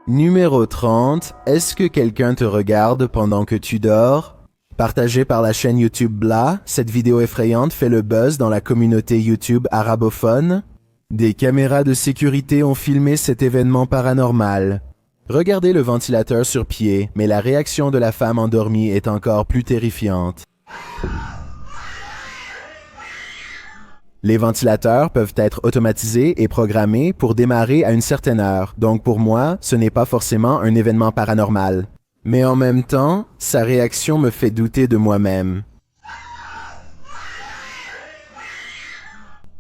Numéro 30. Est-ce que quelqu'un te regarde pendant que tu dors? Partagée par la chaîne YouTube Bla, cette vidéo effrayante fait le buzz dans la communauté YouTube arabophone. Des caméras de sécurité ont filmé cet événement paranormal. Regardez le ventilateur sur pied, mais la réaction de la femme endormie est encore plus terrifiante. Les ventilateurs peuvent être automatisés et programmés pour démarrer à une certaine heure, donc pour moi, ce n'est pas forcément un événement paranormal. Mais en même temps, sa réaction me fait douter de moi-même.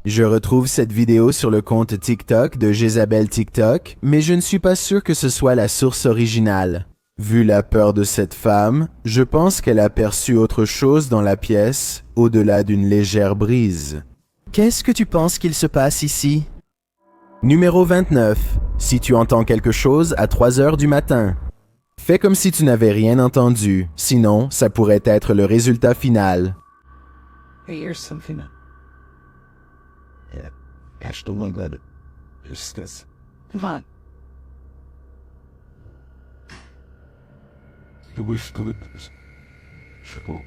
Je retrouve cette vidéo sur le compte TikTok de Jezabel TikTok, mais je ne suis pas sûr que ce soit la source originale. Vu la peur de cette femme, je pense qu'elle a perçu autre chose dans la pièce, au-delà d'une légère brise. Qu'est-ce que tu penses qu'il se passe ici? Numéro 29. Si tu entends quelque chose à 3 heures du matin. Fais comme si tu n'avais rien entendu, sinon ça pourrait être le résultat final. Hey, here's something. Yeah, catch the one that is this. Come on. You wish to witness. Sure.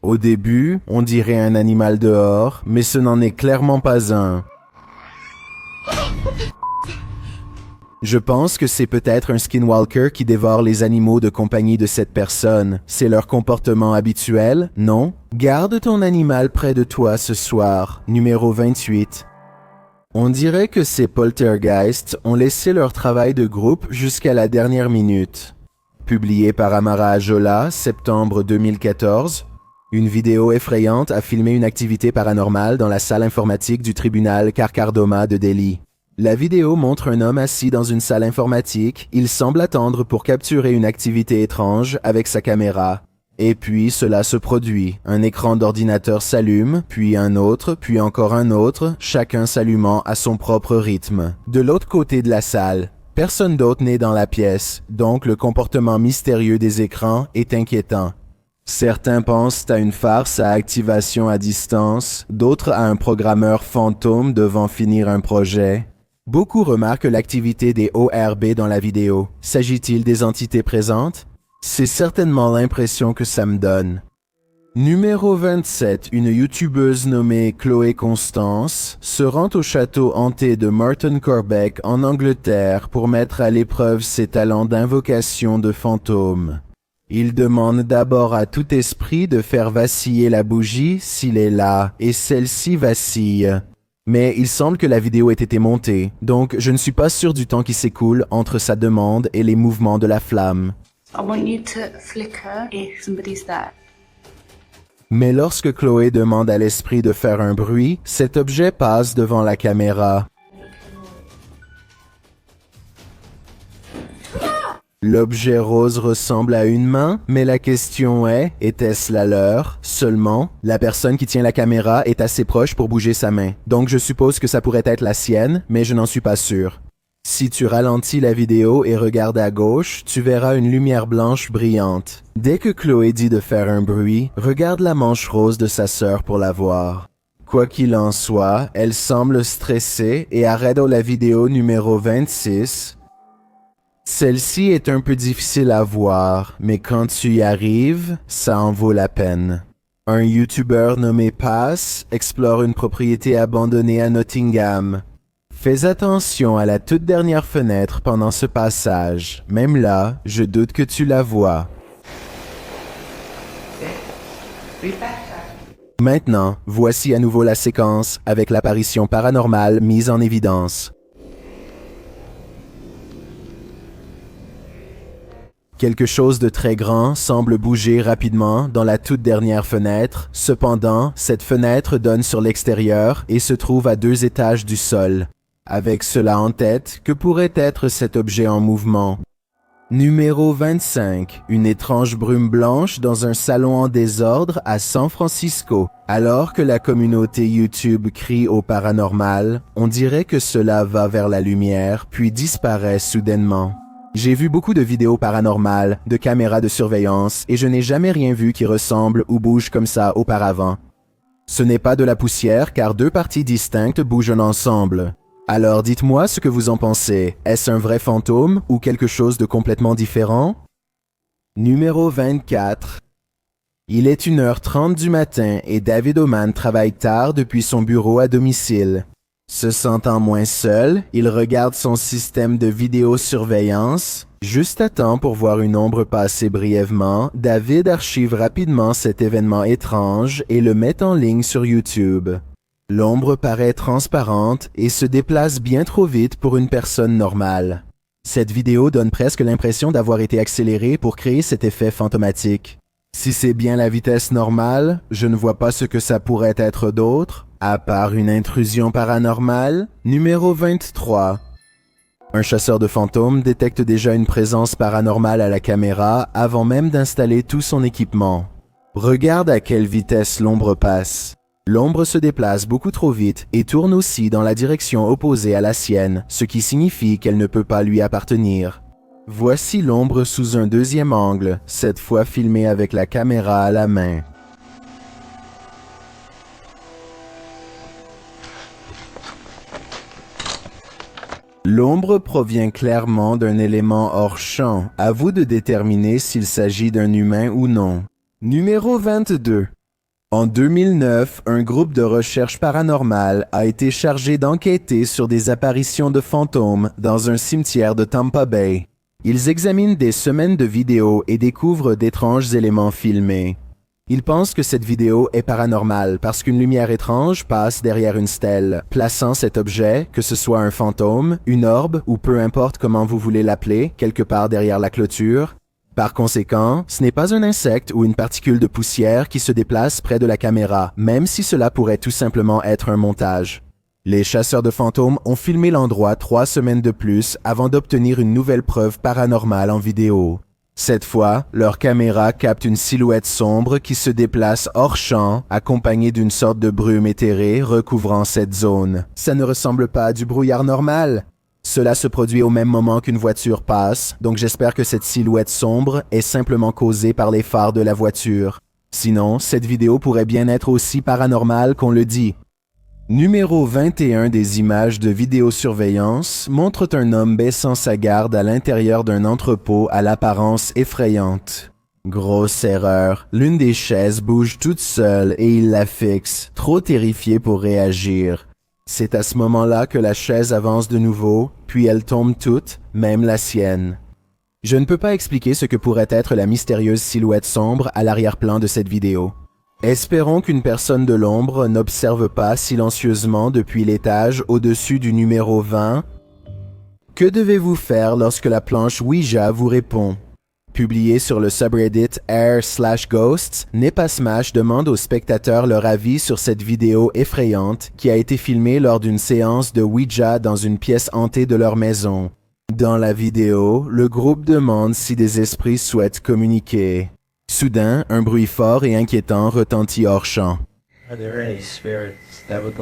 Au début, on dirait un animal dehors, mais ce n'en est clairement pas un. Je pense que c'est peut-être un skinwalker qui dévore les animaux de compagnie de cette personne. C'est leur comportement habituel, non? Garde ton animal près de toi ce soir. Numéro 28. On dirait que ces poltergeists ont laissé leur travail de groupe jusqu'à la dernière minute. Publié par Amara Ajola, septembre 2014, une vidéo effrayante a filmé une activité paranormale dans la salle informatique du tribunal Karkardoma de Delhi. La vidéo montre un homme assis dans une salle informatique. Il semble attendre pour capturer une activité étrange avec sa caméra. Et puis cela se produit. Un écran d'ordinateur s'allume, puis un autre, puis encore un autre, chacun s'allumant à son propre rythme. De l'autre côté de la salle, personne d'autre n'est dans la pièce, donc le comportement mystérieux des écrans est inquiétant. Certains pensent à une farce à activation à distance, d'autres à un programmeur fantôme devant finir un projet. Beaucoup remarquent l'activité des ORB dans la vidéo. S'agit-il des entités présentes? C'est certainement l'impression que ça me donne. Numéro 27. Une youtubeuse nommée Chloé Constance se rend au château hanté de Morton Corbeck en Angleterre pour mettre à l'épreuve ses talents d'invocation de fantômes. Il demande d'abord à tout esprit de faire vaciller la bougie s'il est là, et celle-ci vacille. Mais il semble que la vidéo ait été montée, donc je ne suis pas sûr du temps qui s'écoule entre sa demande et les mouvements de la flamme. I want you to flicker if somebody's there. Mais lorsque Chloé demande à l'esprit de faire un bruit, cet objet passe devant la caméra. L'objet rose ressemble à une main, mais la question est, était-ce la leur? Seulement, la personne qui tient la caméra est assez proche pour bouger sa main. Donc je suppose que ça pourrait être la sienne, mais je n'en suis pas sûr. Si tu ralentis la vidéo et regardes à gauche, tu verras une lumière blanche brillante. Dès que Chloé dit de faire un bruit, regarde la manche rose de sa sœur pour la voir. Quoi qu'il en soit, elle semble stressée et arrête la vidéo numéro 26. Celle-ci est un peu difficile à voir, mais quand tu y arrives, ça en vaut la peine. Un YouTuber nommé Pass explore une propriété abandonnée à Nottingham. Fais attention à la toute dernière fenêtre pendant ce passage. Même là, je doute que tu la vois. Maintenant, voici à nouveau la séquence avec l'apparition paranormale mise en évidence. Quelque chose de très grand semble bouger rapidement dans la toute dernière fenêtre. Cependant, cette fenêtre donne sur l'extérieur et se trouve à 2 étages du sol. Avec cela en tête, que pourrait être cet objet en mouvement? Numéro 25. Une étrange brume blanche dans un salon en désordre à San Francisco. Alors que la communauté YouTube crie au paranormal, on dirait que cela va vers la lumière puis disparaît soudainement. J'ai vu beaucoup de vidéos paranormales, de caméras de surveillance, et je n'ai jamais rien vu qui ressemble ou bouge comme ça auparavant. Ce n'est pas de la poussière car deux parties distinctes bougent ensemble. Alors dites-moi ce que vous en pensez. Est-ce un vrai fantôme ou quelque chose de complètement différent? Numéro 24. Il est 1h30 du matin et David Oman travaille tard depuis son bureau à domicile. Se sentant moins seul, il regarde son système de vidéosurveillance. Juste à temps pour voir une ombre passer brièvement, David archive rapidement cet événement étrange et le met en ligne sur YouTube. L'ombre paraît transparente et se déplace bien trop vite pour une personne normale. Cette vidéo donne presque l'impression d'avoir été accélérée pour créer cet effet fantomatique. Si c'est bien la vitesse normale, je ne vois pas ce que ça pourrait être d'autre, à part une intrusion paranormale. Numéro 23. Un chasseur de fantômes détecte déjà une présence paranormale à la caméra avant même d'installer tout son équipement. Regarde à quelle vitesse l'ombre passe. L'ombre se déplace beaucoup trop vite et tourne aussi dans la direction opposée à la sienne, ce qui signifie qu'elle ne peut pas lui appartenir. Voici l'ombre sous un deuxième angle, cette fois filmée avec la caméra à la main. L'ombre provient clairement d'un élément hors champ. À vous de déterminer s'il s'agit d'un humain ou non. Numéro 22. En 2009, un groupe de recherche paranormale a été chargé d'enquêter sur des apparitions de fantômes dans un cimetière de Tampa Bay. Ils examinent des semaines de vidéos et découvrent d'étranges éléments filmés. Ils pensent que cette vidéo est paranormale parce qu'une lumière étrange passe derrière une stèle, plaçant cet objet, que ce soit un fantôme, une orbe ou peu importe comment vous voulez l'appeler, quelque part derrière la clôture. Par conséquent, ce n'est pas un insecte ou une particule de poussière qui se déplace près de la caméra, même si cela pourrait tout simplement être un montage. Les chasseurs de fantômes ont filmé l'endroit 3 semaines de plus avant d'obtenir une nouvelle preuve paranormale en vidéo. Cette fois, leur caméra capte une silhouette sombre qui se déplace hors champ, accompagnée d'une sorte de brume éthérée recouvrant cette zone. Ça ne ressemble pas à du brouillard normal. Cela se produit au même moment qu'une voiture passe, donc j'espère que cette silhouette sombre est simplement causée par les phares de la voiture. Sinon, cette vidéo pourrait bien être aussi paranormale qu'on le dit. Numéro 21 des images de vidéosurveillance montrent un homme baissant sa garde à l'intérieur d'un entrepôt à l'apparence effrayante. Grosse erreur, l'une des chaises bouge toute seule et il la fixe, trop terrifié pour réagir. C'est à ce moment-là que la chaise avance de nouveau, puis elle tombe toute, même la sienne. Je ne peux pas expliquer ce que pourrait être la mystérieuse silhouette sombre à l'arrière-plan de cette vidéo. Espérons qu'une personne de l'ombre n'observe pas silencieusement depuis l'étage au-dessus du numéro 20. Que devez-vous faire lorsque la planche Ouija vous répond? Publié sur le subreddit r/ghosts, Nepasmash demande aux spectateurs leur avis sur cette vidéo effrayante qui a été filmée lors d'une séance de Ouija dans une pièce hantée de leur maison. Dans la vidéo, le groupe demande si des esprits souhaitent communiquer. Soudain, un bruit fort et inquiétant retentit hors champ. Are there any spirits that would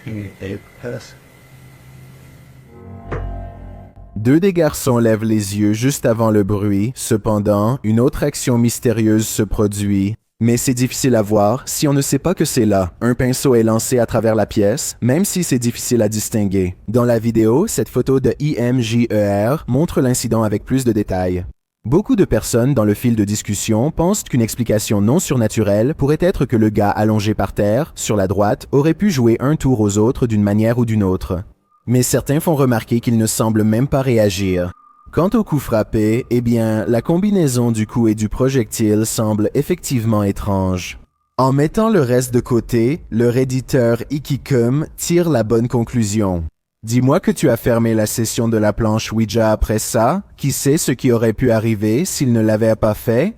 communicate with us? Deux des garçons lèvent les yeux juste avant le bruit. Cependant, une autre action mystérieuse se produit. Mais c'est difficile à voir si on ne sait pas que c'est là. Un pinceau est lancé à travers la pièce, même si c'est difficile à distinguer. Dans la vidéo, cette photo de IMJER montre l'incident avec plus de détails. Beaucoup de personnes dans le fil de discussion pensent qu'une explication non surnaturelle pourrait être que le gars allongé par terre, sur la droite, aurait pu jouer un tour aux autres d'une manière ou d'une autre. Mais certains font remarquer qu'il ne semble même pas réagir. Quant au coup frappé, eh bien, la combinaison du coup et du projectile semble effectivement étrange. En mettant le reste de côté, le redditeur Ikikum tire la bonne conclusion. Dis-moi que tu as fermé la session de la planche Ouija après ça. Qui sait ce qui aurait pu arriver s'il ne l'avait pas fait?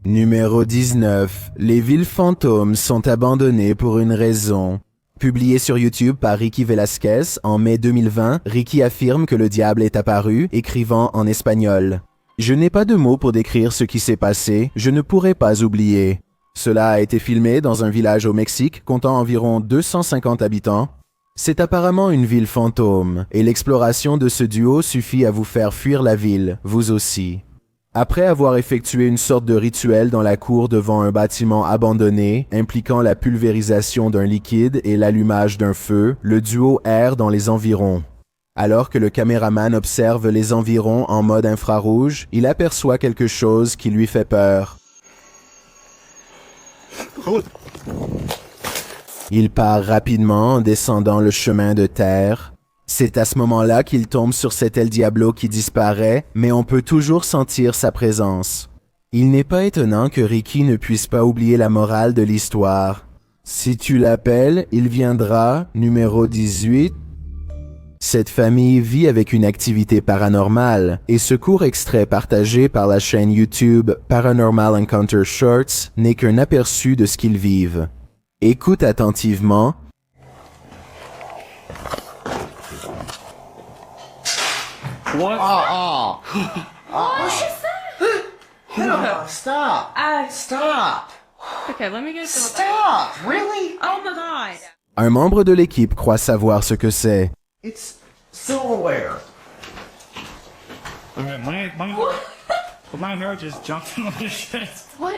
Numéro 19. Les villes fantômes sont abandonnées pour une raison. Publié sur YouTube par Ricky Velasquez en mai 2020, Ricky affirme que le diable est apparu, écrivant en espagnol. Je n'ai pas de mots pour décrire ce qui s'est passé, je ne pourrai pas oublier. Cela a été filmé dans un village au Mexique comptant environ 250 habitants. C'est apparemment une ville fantôme, et l'exploration de ce duo suffit à vous faire fuir la ville, vous aussi. Après avoir effectué une sorte de rituel dans la cour devant un bâtiment abandonné, impliquant la pulvérisation d'un liquide et l'allumage d'un feu, le duo erre dans les environs. Alors que le caméraman observe les environs en mode infrarouge, il aperçoit quelque chose qui lui fait peur. Il part rapidement en descendant le chemin de terre. C'est à ce moment-là qu'il tombe sur cet El Diablo qui disparaît, mais on peut toujours sentir sa présence. Il n'est pas étonnant que Ricky ne puisse pas oublier la morale de l'histoire. Si tu l'appelles, il viendra, numéro 18. Cette famille vit avec une activité paranormale, et ce court extrait partagé par la chaîne YouTube Paranormal Encounter Shorts n'est qu'un aperçu de ce qu'ils vivent. Écoute attentivement. What? Oh, stop! Stop! Okay, let me get some. Stop! Really? Oh my god! Un membre de l'équipe croit savoir ce que c'est. It's silverware. Alright, my hair just jumped on this shit. What?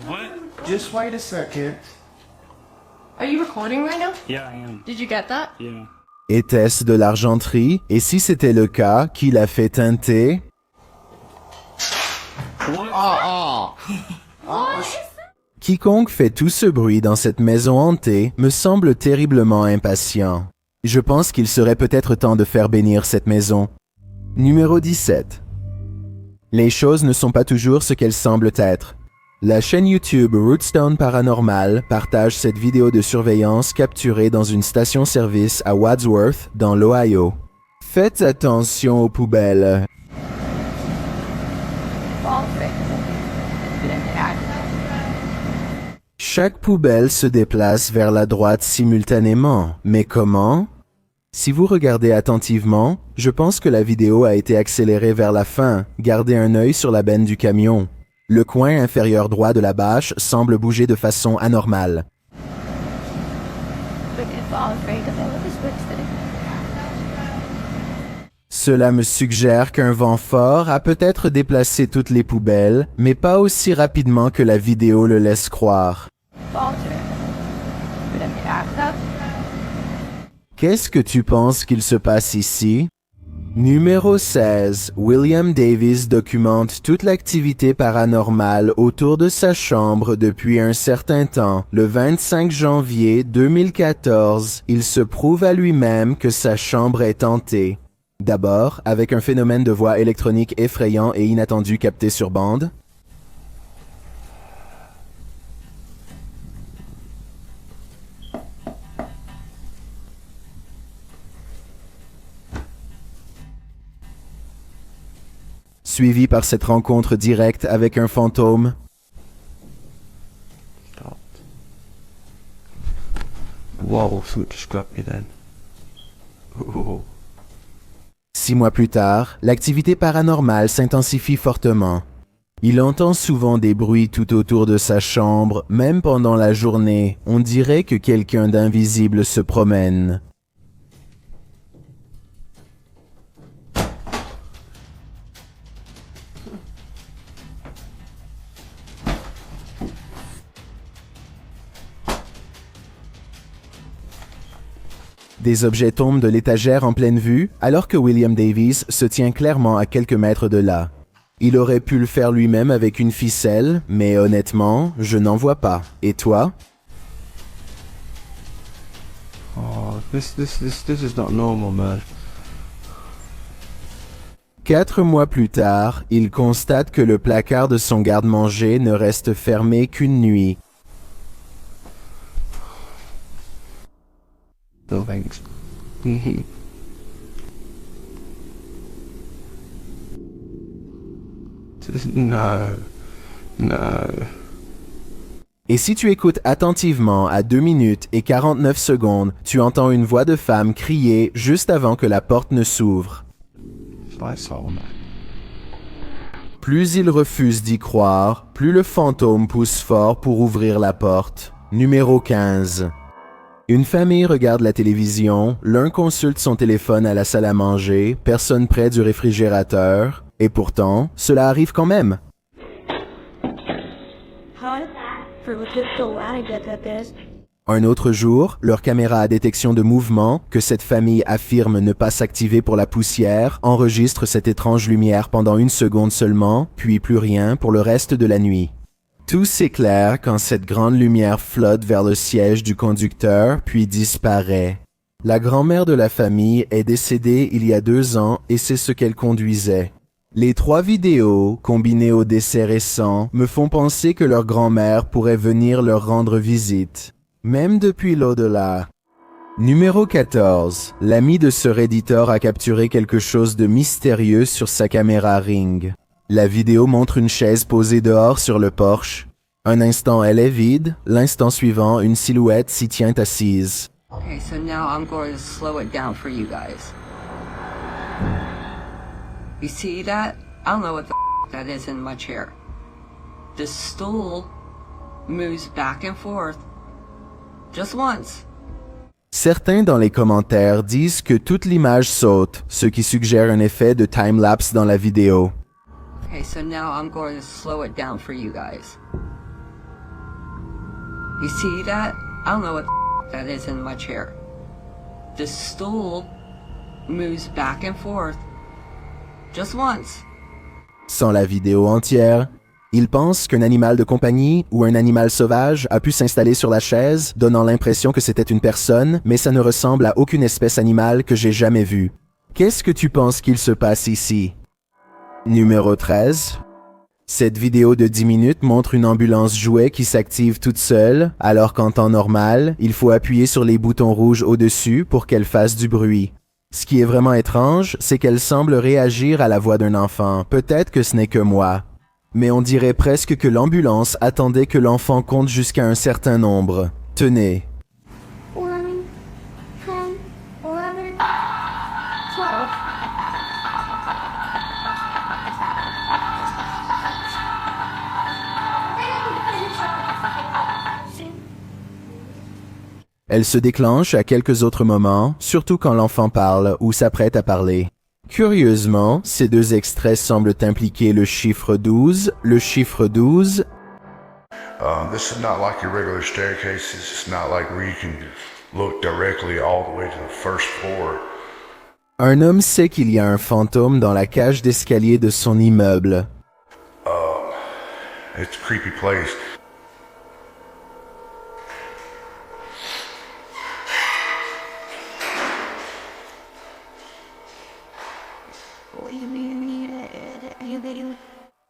What? Just wait a second. Are you recording right now? Yeah, I am. Did you get that? Yeah. Était-ce de l'argenterie? Et si c'était le cas, qui l'a fait teinter? Quiconque fait tout ce bruit dans cette maison hantée me semble terriblement impatient. Je pense qu'il serait peut-être temps de faire bénir cette maison. Numéro 17. Les choses ne sont pas toujours ce qu'elles semblent être. La chaîne YouTube Rootstone Paranormal partage cette vidéo de surveillance capturée dans une station-service à Wadsworth, dans l'Ohio. Faites attention aux poubelles. Chaque poubelle se déplace vers la droite simultanément. Mais comment? Si vous regardez attentivement, je pense que la vidéo a été accélérée vers la fin. Gardez un œil sur la benne du camion. Le coin inférieur droit de la bâche semble bouger de façon anormale. Cela me suggère qu'un vent fort a peut-être déplacé toutes les poubelles, mais pas aussi rapidement que la vidéo le laisse croire. Qu'est-ce que tu penses qu'il se passe ici? Numéro 16. William Davis documente toute l'activité paranormale autour de sa chambre depuis un certain temps. Le 25 janvier 2014, il se prouve à lui-même que sa chambre est hantée. D'abord, avec un phénomène de voix électronique effrayant et inattendu capté sur bande. Suivi par cette rencontre directe avec un fantôme. Whoa, something just grabbed me then. Ooh. 6 mois plus tard, l'activité paranormale s'intensifie fortement. Il entend souvent des bruits tout autour de sa chambre, même pendant la journée. On dirait que quelqu'un d'invisible se promène. Des objets tombent de l'étagère en pleine vue, alors que William Davis se tient clairement à quelques mètres de là. Il aurait pu le faire lui-même avec une ficelle, mais honnêtement, je n'en vois pas. Et toi? Oh, this is not normal, man. 4 mois plus tard, il constate que le placard de son garde-manger ne reste fermé qu'une nuit. No thanks. No. Et si tu écoutes attentivement à 2 minutes et 49 secondes, tu entends une voix de femme crier juste avant que la porte ne s'ouvre. Lysol, man. Plus il refuse d'y croire, plus le fantôme pousse fort pour ouvrir la porte. Numéro 15. Une famille regarde la télévision, l'un consulte son téléphone à la salle à manger, personne près du réfrigérateur, et pourtant, cela arrive quand même. Un autre jour, leur caméra à détection de mouvement, que cette famille affirme ne pas s'activer pour la poussière, enregistre cette étrange lumière pendant 1 seconde seulement, puis plus rien pour le reste de la nuit. Tout s'éclaire quand cette grande lumière flotte vers le siège du conducteur, puis disparaît. La grand-mère de la famille est décédée il y a 2 ans et c'est ce qu'elle conduisait. Les 3 vidéos, combinées au décès récent, me font penser que leur grand-mère pourrait venir leur rendre visite, même depuis l'au-delà. Numéro 14. L'ami de ce Redditor a capturé quelque chose de mystérieux sur sa caméra Ring. La vidéo montre une chaise posée dehors sur le porche. Un instant, elle est vide. L'instant suivant, une silhouette s'y tient assise. Okay, so now I'm going to slow it down for you guys. You see that? I don't know what the that is in my chair. The stool moves back and forth just once. Certains dans les commentaires disent que toute l'image saute, ce qui suggère un effet de time-lapse dans la vidéo. Okay, so now I'm going to slow it down for you guys. You see that? I don't know what that is in my chair. The stool moves back and forth just once. Sans la vidéo entière, ils pensent qu'un animal de compagnie ou un animal sauvage a pu s'installer sur la chaise, donnant l'impression que c'était une personne, mais ça ne ressemble à aucune espèce animale que j'ai jamais vue. Qu'est-ce que tu penses qu'il se passe ici? Numéro 13. Cette vidéo de 10 minutes montre une ambulance jouet qui s'active toute seule, alors qu'en temps normal, il faut appuyer sur les boutons rouges au-dessus pour qu'elle fasse du bruit. Ce qui est vraiment étrange, c'est qu'elle semble réagir à la voix d'un enfant. Peut-être que ce n'est que moi. Mais on dirait presque que l'ambulance attendait que l'enfant compte jusqu'à un certain nombre. Tenez. 11, 10, 11, 12. Elle se déclenche à quelques autres moments, surtout quand l'enfant parle ou s'apprête à parler. Curieusement, ces 2 extraits semblent impliquer le chiffre 12, le chiffre 12. This is not like your regular staircase. This is not like where you can look directly all the way to the first floor. Un homme sait qu'il y a un fantôme dans la cage d'escalier de son immeuble. It's a creepy place.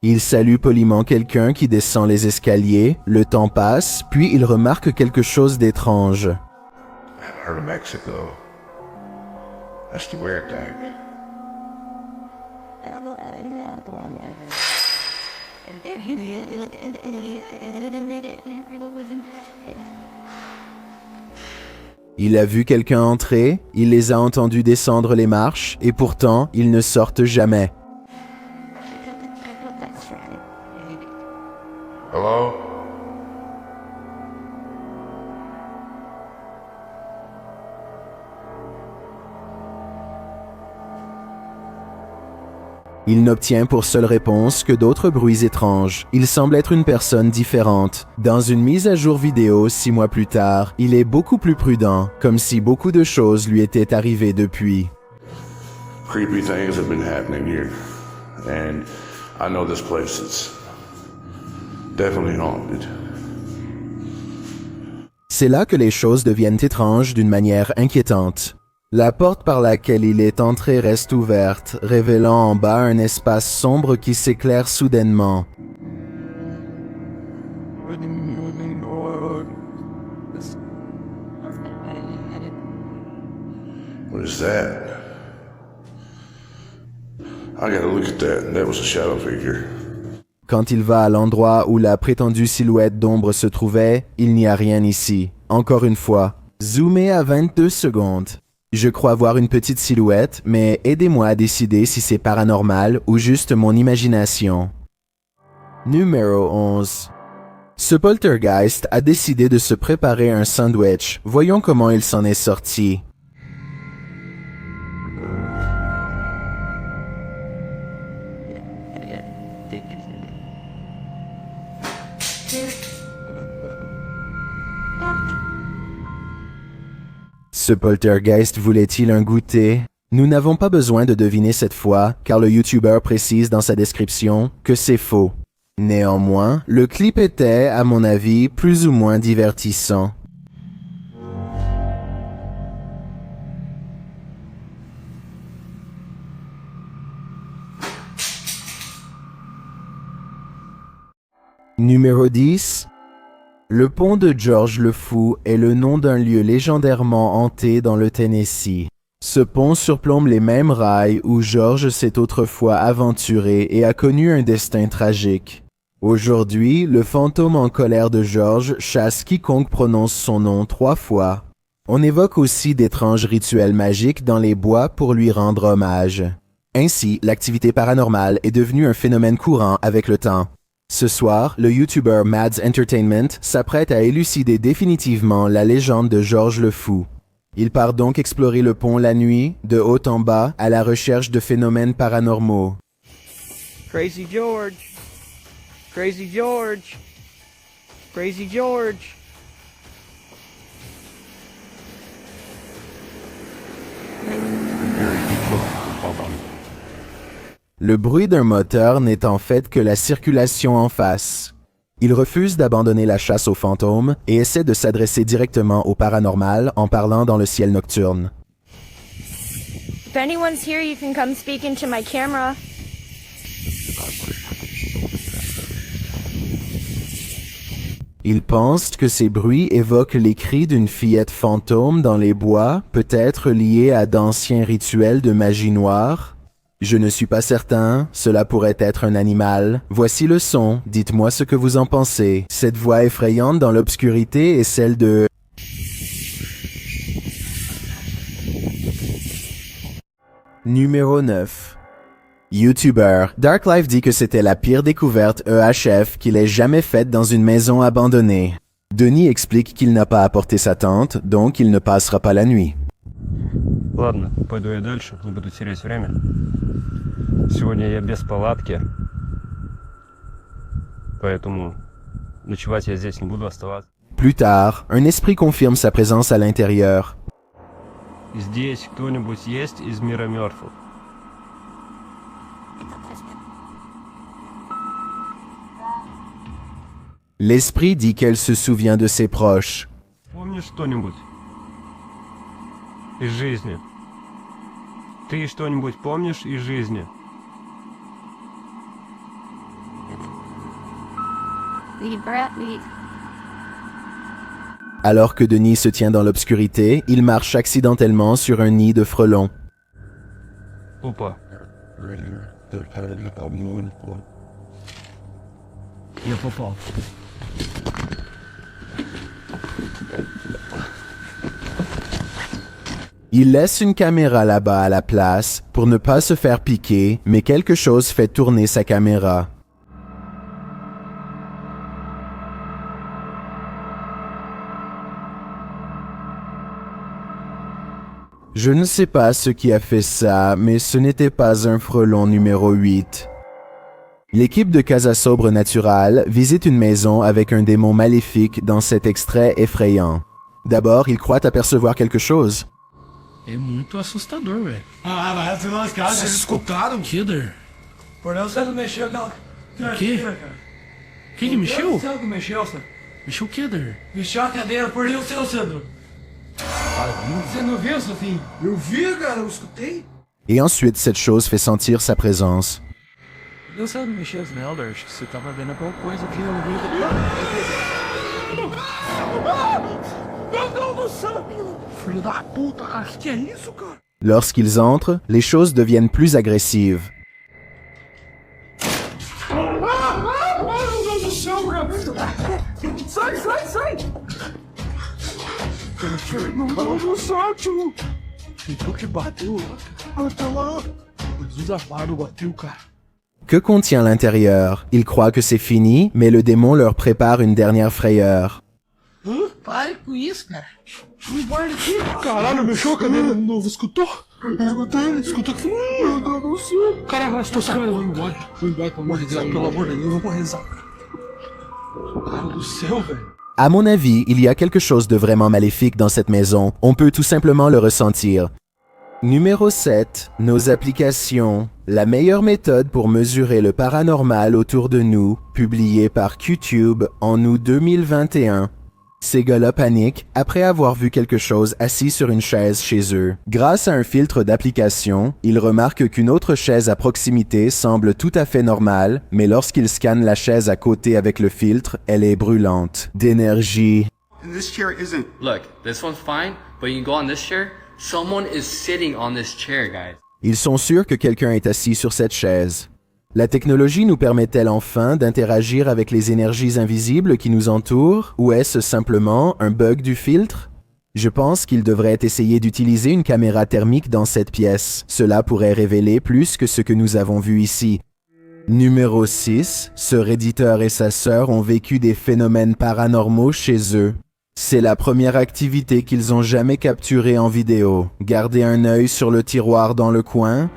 Il salue poliment quelqu'un qui descend les escaliers, le temps passe, puis il remarque quelque chose d'étrange. I've heard of Mexico. That's the weird thing. Il a vu quelqu'un entrer, il les a entendus descendre les marches, et pourtant, ils ne sortent jamais. Hello? Il n'obtient pour seule réponse que d'autres bruits étranges. Il semble être une personne différente. Dans une mise à jour vidéo 6 mois plus tard, il est beaucoup plus prudent, comme si beaucoup de choses lui étaient arrivées depuis. Creepy things have been happening here. And I know this place is definitely haunted. C'est là que les choses deviennent étranges d'une manière inquiétante. La porte par laquelle il est entré reste ouverte, révélant en bas un espace sombre qui s'éclaire soudainement. What is that? I gotta look at that. That was a shadow figure. Quand il va à l'endroit où la prétendue silhouette d'ombre se trouvait, il n'y a rien ici. Encore une fois, zoomé à 22 secondes. Je crois voir une petite silhouette, mais aidez-moi à décider si c'est paranormal ou juste mon imagination. Numéro 11. Ce poltergeist a décidé de se préparer un sandwich. Voyons comment il s'en est sorti. Ce poltergeist voulait-il un goûter? Nous n'avons pas besoin de deviner cette fois, car le YouTuber précise dans sa description que c'est faux. Néanmoins, le clip était, à mon avis, plus ou moins divertissant. Numéro 10. Le pont de George le Fou est le nom d'un lieu légendairement hanté dans le Tennessee. Ce pont surplombe les mêmes rails où George s'est autrefois aventuré et a connu un destin tragique. Aujourd'hui, le fantôme en colère de George chasse quiconque prononce son nom 3 fois. On évoque aussi d'étranges rituels magiques dans les bois pour lui rendre hommage. Ainsi, l'activité paranormale est devenue un phénomène courant avec le temps. Ce soir, le YouTuber Mads Entertainment s'apprête à élucider définitivement la légende de George le Fou. Il part donc explorer le pont la nuit, de haut en bas, à la recherche de phénomènes paranormaux. Crazy George. Crazy George. Crazy George. Le bruit d'un moteur n'est en fait que la circulation en face. Il refuse d'abandonner la chasse aux fantômes et essaie de s'adresser directement au paranormal en parlant dans le ciel nocturne. If anyone's here, you can come speak into my camera. Il pense que ces bruits évoquent les cris d'une fillette fantôme dans les bois, peut-être liés à d'anciens rituels de magie noire. Je ne suis pas certain, cela pourrait être un animal. Voici le son, dites-moi ce que vous en pensez. Cette voix effrayante dans l'obscurité est celle de... Numéro 9. YouTuber. Darklife dit que c'était la pire découverte EHF qu'il ait jamais faite dans une maison abandonnée. Denis explique qu'il n'a pas apporté sa tente, donc il ne passera pas la nuit. Ладно, пойду я дальше, не буду терять время. Сегодня я без палатки, поэтому ночевать я здесь не буду оставаться. Plus tard, un esprit confirme sa présence à l'intérieur. Здесь кто-нибудь есть из мира мертвых? L'esprit dit qu'elle se souvient de ses proches. Помнишь что-нибудь из жизни? Ты что-нибудь помнишь из жизни? Alors que Denis se tient dans l'obscurité, il marche accidentellement sur un nid de frelons. Опа. Я попал. Il laisse une caméra là-bas à la place pour ne pas se faire piquer, mais quelque chose fait tourner sa caméra. Je ne sais pas ce qui a fait ça, mais ce n'était pas un frelon numéro 8. L'équipe de Casa Sobre Natural visite une maison avec un démon maléfique dans cet extrait effrayant. D'abord, ils croient apercevoir quelque chose. É muito assustador, velho. Ah, vai afinar as casas. Vocês escutaram? Kidder. Por não, você não mexeu, não. O quê? Quem que mexeu? Você que mexeu, Sandro. Mexeu o Kidder. Mexeu a cadeira, por Deus, seu Sandro. Você não viu, Sofinho? Eu vi, cara, eu escutei. Et ensuite, cette chose fait sentir sa présence. Deus, você não mexeu, Snelder. Acho que você tava vendo alguma coisa aqui. Meu Deus do céu! Filho da puta, cara, que é isso, cara? Lorsqu'ils entrent, les choses deviennent plus agressives. Meu Deus do céu, cara! Sai, sai, sai! Meu Deus do céu, tio! Tu que bateu lá, cara? Tá lá. Jesus amado, bateu, cara. Que contient l'intérieur? Ils croient que c'est fini, mais le démon leur prépare une dernière frayeur. Pare com isso, cara. Me guarda aqui. Caralho, mexeu com a minha novo, escutou? Escutou que meu Deus do céu. Caralho, estou sacando, vou embora. Vou embora, pelo amor de Deus, pelo amor de Deus, eu vou rezar. Cara do céu, velho. À mon avis, il y a quelque chose de vraiment maléfique dans cette maison. On peut tout simplement le ressentir. Numéro 7. Nos applications. La meilleure méthode pour mesurer le paranormal autour de nous, publié par QTube en août 2021. Ces gars-là paniquent après avoir vu quelque chose assis sur une chaise chez eux. Grâce à un filtre d'application, ils remarquent qu'une autre chaise à proximité semble tout à fait normale, mais lorsqu'ils scannent la chaise à côté avec le filtre, elle est brûlante d'énergie. This chair isn't. Look, this one's fine, but you can go on this chair. Someone is sitting on this chair, guys. Ils sont sûrs que quelqu'un est assis sur cette chaise. La technologie nous permet-elle enfin d'interagir avec les énergies invisibles qui nous entourent, ou est-ce simplement un bug du filtre? Je pense qu'il devrait essayer d'utiliser une caméra thermique dans cette pièce. Cela pourrait révéler plus que ce que nous avons vu ici. Numéro 6. Ce redditeur et sa sœur ont vécu des phénomènes paranormaux chez eux. C'est la première activité qu'ils ont jamais capturée en vidéo. Gardez un œil sur le tiroir dans le coin.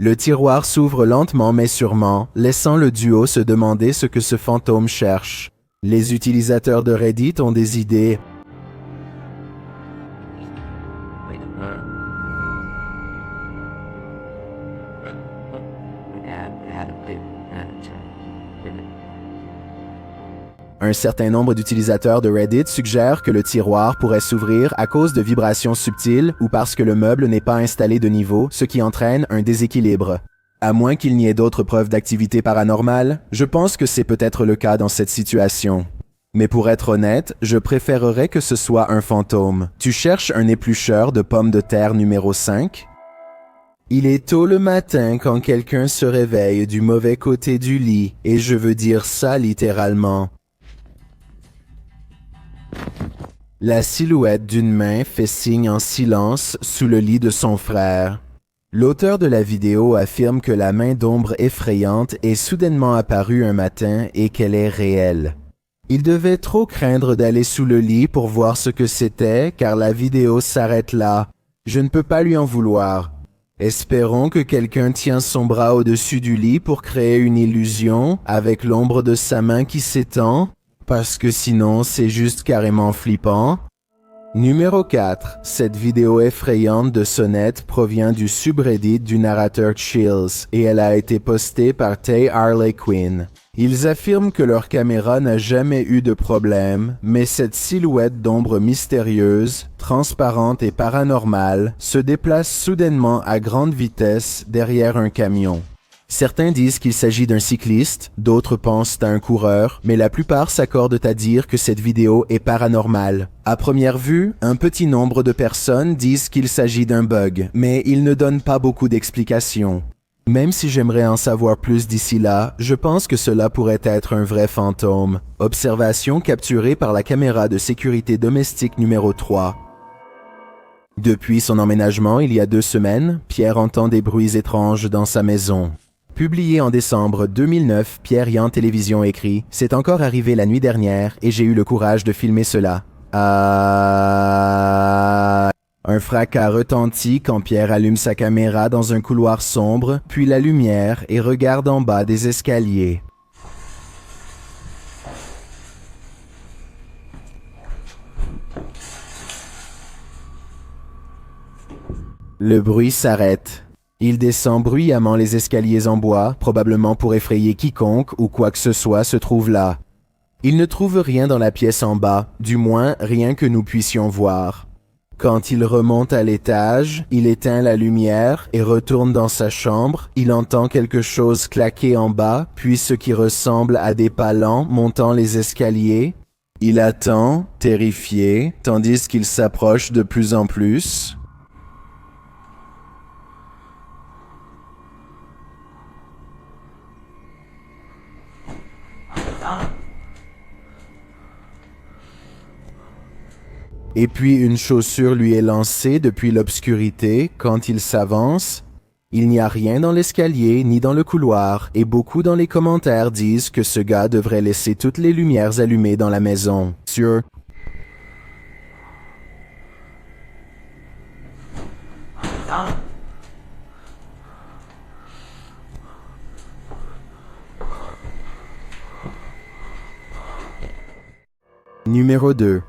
Le tiroir s'ouvre lentement mais sûrement, laissant le duo se demander ce que ce fantôme cherche. Les utilisateurs de Reddit ont des idées. Un certain nombre d'utilisateurs de Reddit suggèrent que le tiroir pourrait s'ouvrir à cause de vibrations subtiles ou parce que le meuble n'est pas installé de niveau, ce qui entraîne un déséquilibre. À moins qu'il n'y ait d'autres preuves d'activité paranormale, je pense que c'est peut-être le cas dans cette situation. Mais pour être honnête, je préférerais que ce soit un fantôme. Tu cherches un éplucheur de pommes de terre numéro 5? Il est tôt le matin quand quelqu'un se réveille du mauvais côté du lit, et je veux dire ça littéralement. La silhouette d'une main fait signe en silence sous le lit de son frère. L'auteur de la vidéo affirme que la main d'ombre effrayante est soudainement apparue un matin et qu'elle est réelle. Il devait trop craindre d'aller sous le lit pour voir ce que c'était, car la vidéo s'arrête là. Je ne peux pas lui en vouloir. Espérons que quelqu'un tient son bras au-dessus du lit pour créer une illusion, avec l'ombre de sa main qui s'étend, parce que sinon c'est juste carrément flippant. Numéro 4. Cette vidéo effrayante de sonnette provient du subreddit du narrateur Chills et elle a été postée par Tay Harley Quinn. Ils affirment que leur caméra n'a jamais eu de problème, mais cette silhouette d'ombre mystérieuse, transparente et paranormale se déplace soudainement à grande vitesse derrière un camion. Certains disent qu'il s'agit d'un cycliste, d'autres pensent à un coureur, mais la plupart s'accordent à dire que cette vidéo est paranormale. À première vue, un petit nombre de personnes disent qu'il s'agit d'un bug, mais ils ne donnent pas beaucoup d'explications. Même si j'aimerais en savoir plus d'ici là, je pense que cela pourrait être un vrai fantôme. Observation capturée par la caméra de sécurité domestique numéro 3. Depuis son emménagement il y a 2 semaines, Pierre entend des bruits étranges dans sa maison. Publié en décembre 2009, Pierre Yan Télévision écrit « C'est encore arrivé la nuit dernière et j'ai eu le courage de filmer cela. Un fracas retentit quand Pierre allume sa caméra dans un couloir sombre, puis la lumière et regarde en bas des escaliers. Le bruit s'arrête. Il descend bruyamment les escaliers en bois, probablement pour effrayer quiconque ou quoi que ce soit se trouve là. Il ne trouve rien dans la pièce en bas, du moins rien que nous puissions voir. Quand il remonte à l'étage, il éteint la lumière et retourne dans sa chambre. Il entend quelque chose claquer en bas, puis ce qui ressemble à des pas lents montant les escaliers. Il attend, terrifié, tandis qu'il s'approche de plus en plus. Et puis une chaussure lui est lancée depuis l'obscurité quand il s'avance. Il n'y a rien dans l'escalier ni dans le couloir et beaucoup dans les commentaires disent que ce gars devrait laisser toutes les lumières allumées dans la maison. Sur Numéro 2.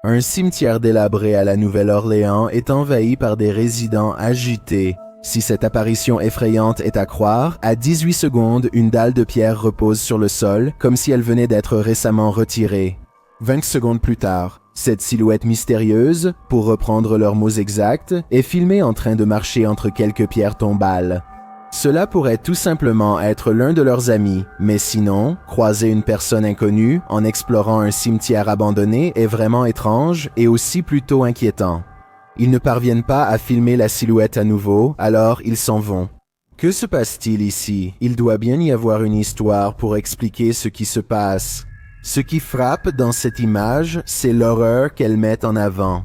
Un cimetière délabré à la Nouvelle-Orléans est envahi par des résidents agités. Si cette apparition effrayante est à croire, à 18 secondes, une dalle de pierre repose sur le sol, comme si elle venait d'être récemment retirée. 20 secondes plus tard, cette silhouette mystérieuse, pour reprendre leurs mots exacts, est filmée en train de marcher entre quelques pierres tombales. Cela pourrait tout simplement être l'un de leurs amis, mais sinon, croiser une personne inconnue en explorant un cimetière abandonné est vraiment étrange et aussi plutôt inquiétant. Ils ne parviennent pas à filmer la silhouette à nouveau, alors ils s'en vont. Que se passe-t-il ici? Il doit bien y avoir une histoire pour expliquer ce qui se passe. Ce qui frappe dans cette image, c'est l'horreur qu'elle met en avant.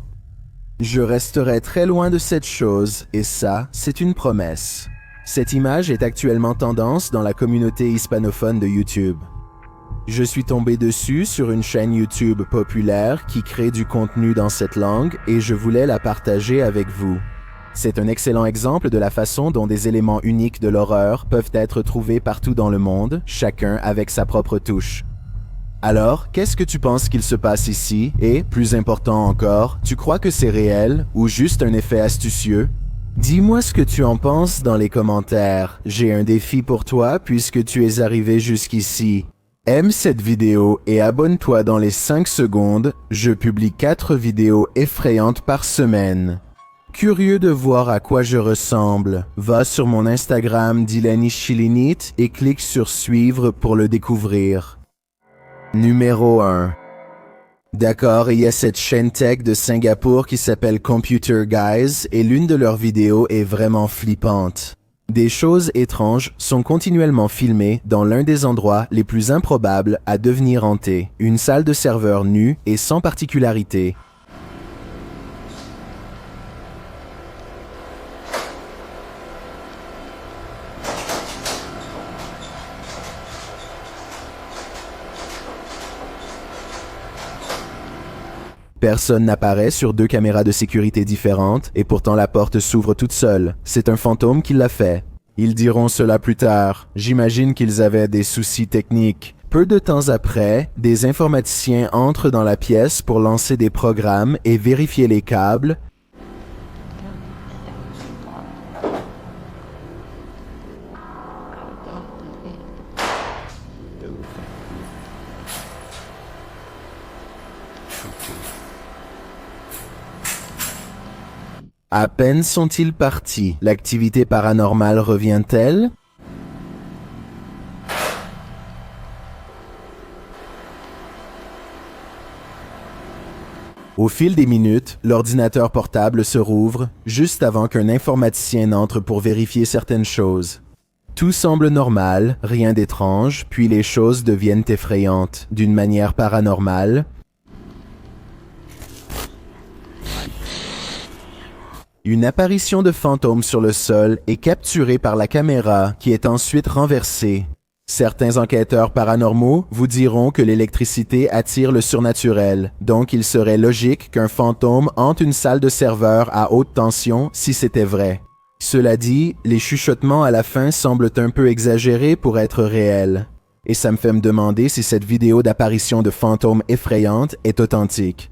Je resterai très loin de cette chose, et ça, c'est une promesse. Cette image est actuellement tendance dans la communauté hispanophone de YouTube. Je suis tombé dessus sur une chaîne YouTube populaire qui crée du contenu dans cette langue et je voulais la partager avec vous. C'est un excellent exemple de la façon dont des éléments uniques de l'horreur peuvent être trouvés partout dans le monde, chacun avec sa propre touche. Alors, qu'est-ce que tu penses qu'il se passe ici? Et, plus important encore, tu crois que c'est réel ou juste un effet astucieux? Dis-moi ce que tu en penses dans les commentaires. J'ai un défi pour toi puisque tu es arrivé jusqu'ici. Aime cette vidéo et abonne-toi dans les 5 secondes. Je publie 4 vidéos effrayantes par semaine. Curieux de voir à quoi je ressemble? Va sur mon Instagram DylanIshilinit et clique sur suivre pour le découvrir. Numéro 1. D'accord, il y a cette chaîne tech de Singapour qui s'appelle Computer Guys et l'une de leurs vidéos est vraiment flippante. Des choses étranges sont continuellement filmées dans l'un des endroits les plus improbables à devenir hantés, une salle de serveur nue et sans particularité. Personne n'apparaît sur 2 caméras de sécurité différentes et pourtant la porte s'ouvre toute seule. C'est un fantôme qui l'a fait. Ils diront cela plus tard. J'imagine qu'ils avaient des soucis techniques. Peu de temps après, des informaticiens entrent dans la pièce pour lancer des programmes et vérifier les câbles. À peine sont-ils partis, l'activité paranormale revient-elle? Au fil des minutes, l'ordinateur portable se rouvre, juste avant qu'un informaticien n'entre pour vérifier certaines choses. Tout semble normal, rien d'étrange, puis les choses deviennent effrayantes, d'une manière paranormale. Une apparition de fantôme sur le sol est capturée par la caméra qui est ensuite renversée. Certains enquêteurs paranormaux vous diront que l'électricité attire le surnaturel, donc il serait logique qu'un fantôme hante une salle de serveur à haute tension si c'était vrai. Cela dit, les chuchotements à la fin semblent un peu exagérés pour être réels. Et ça me fait me demander si cette vidéo d'apparition de fantômes effrayante est authentique.